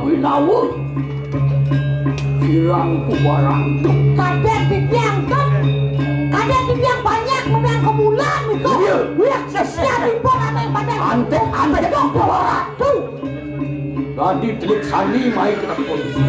winawur sirang kubarang kadang bibiang kan kadang bibiang banyak membiang ke bulan itu lihat sesiap impor aneh pada antek dong kubarang tuh tadi telik sani mai kena polisi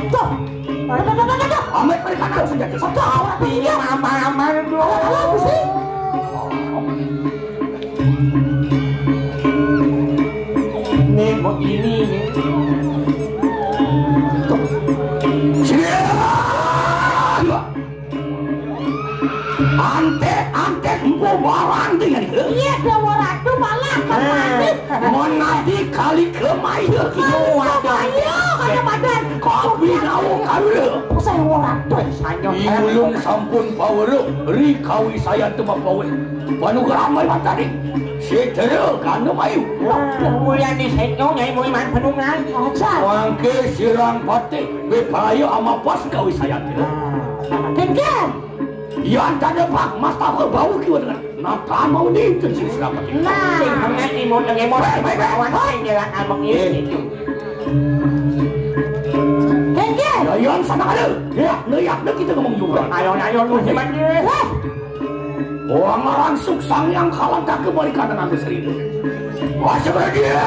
tuh amet mereka nak senjata satu awak dia amar bro apa sih nih begini nih Antek empo barang dengan iya dia orang itu malah menadi kali kemai ayo kada badan kopi nawo kalu saya orang itu Ibulung sampun pawero rikawi saya tema pawe panugrah mai tadi setera kanu mayu mulia di setno nyai mau iman penungan wangke sirang pate bepayo ama pas kawi saya teh kencan yang tanda pak mas tahu bau kiwa dengan napa mau di tensi selamat nah hangat imut dengan imut awan jalan abang ini kencan yang sana ada ya leyak deh kita ngomong juga ayo lu hebat orang orang suksang yang kalang tak kembali dengan aku seribu masih berdia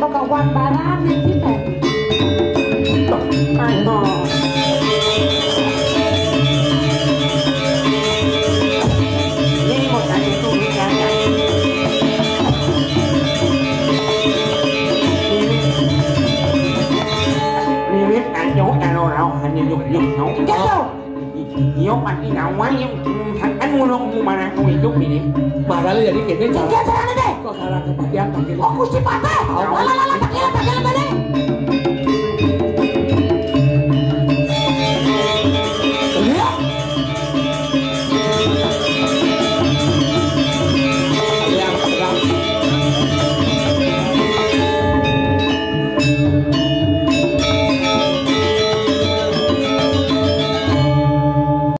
kawan barang ini teh. Ayo. Ini mau tanya tuh bicara. Lihat anjo kalau hanya yuk nấu. Nhốt mặt đi nào quá nhưng thằng anh mua luôn mà nàng không bị chút gì đi. Mà ra lấy đi kiện đến chợ. Kia ra đây. Có khả năng các bạn gian tặng cái. Aku si patah.